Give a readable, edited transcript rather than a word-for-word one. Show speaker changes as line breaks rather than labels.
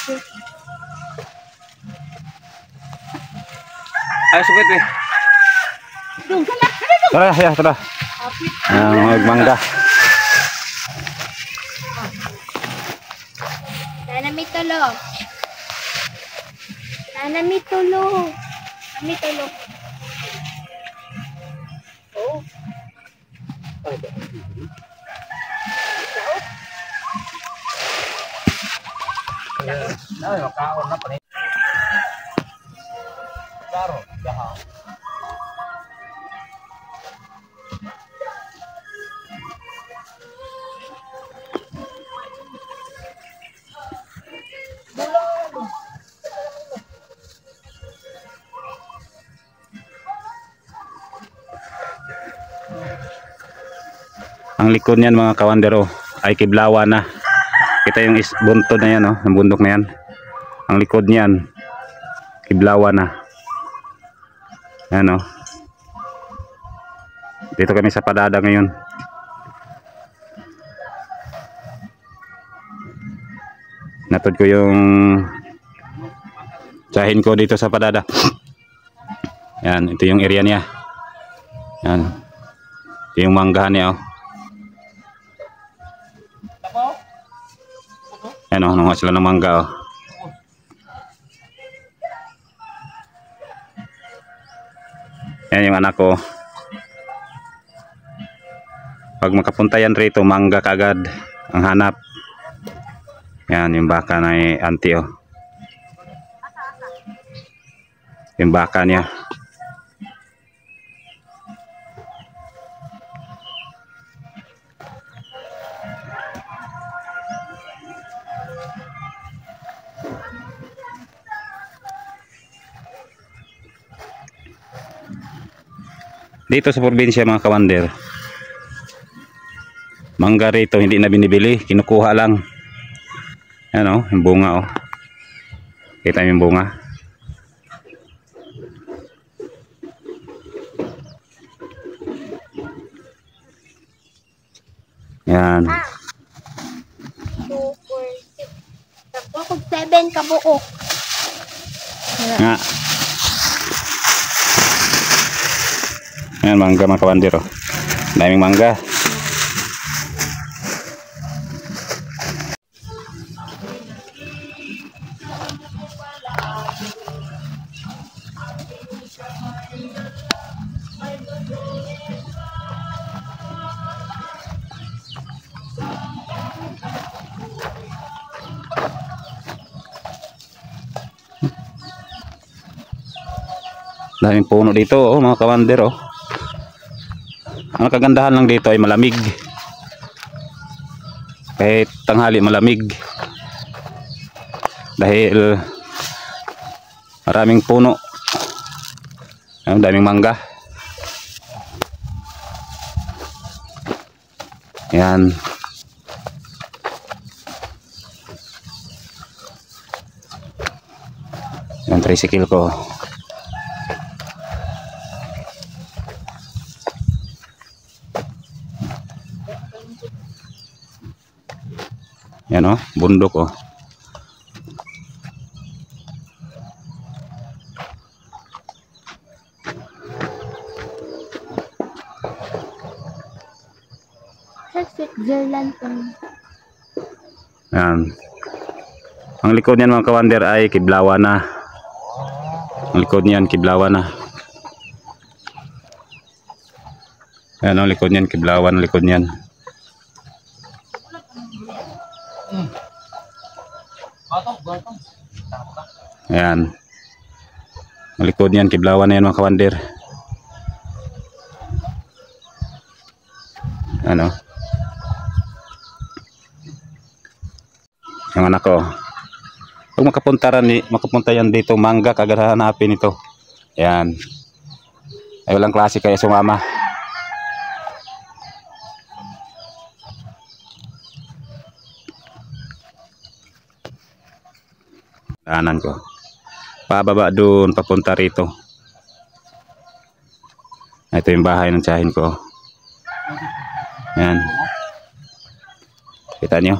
Ay, sukit eh. Tara, ya, tara. Magmangga.
Nanami tulo. Nanami tulo. Nanami tulo. Oh.
Ay, makaon na pa ni. Klaro, jaha. Ang likod niyan mga kawandero ay Kiblawan na. Kita yung buntod na yan, oh, ang bundok na yan. Ang likod niyan Kiblawan na. Yan, oh. Dito kami sa Padada ngayon. Natod ko yung tsahin ko dito sa Padada. Yan, ito yung area niya. Yan. Ito yung manggahan niya, oh. Yan, oh, nunga sila ng mangga, oh. Yan yung anak ko. Pag makapunta yan rito, mangga kagad ang hanap. Yan yung baka na auntie, oh. Yung baka niya. Dito sa probinsya mga kawander, mangga rito hindi na binibili, kinukuha lang. Yan, oh, yung bunga, oh. Kita yung bunga. Yan.
2, 4, 6. Tapos 7 kabuok.
Nga. Yan, mangga mga kawander, oh. Daming mangga. Daming puno dito, oh, mga kawander, oh. Ang kagandahan lang dito ay malamig. Kahit tanghali malamig. Dahil maraming puno. Ang daming mangga. Yan. Yan, tricycle ko. Yan, oh, bundok, oh.
Switzerland.
Yan. Ang likod niyan mga kawander ay Kiblawan na. Ang likod niyan Kiblawan na. Yan, ang likod niyan Kiblawan, likod niyan. Ayan. Ang likod niyan Kiblawan na yan mga kawander. Ano? Yung anak ko. Pag makapunta yan dito, mangga kagad hanapin ito. Ayan. Ay walang klase kaya sumama. Daanan ko. Pababa doon, papunta rito. Ito yung bahay ng tiyahin ko. Ayan. Kita nyo?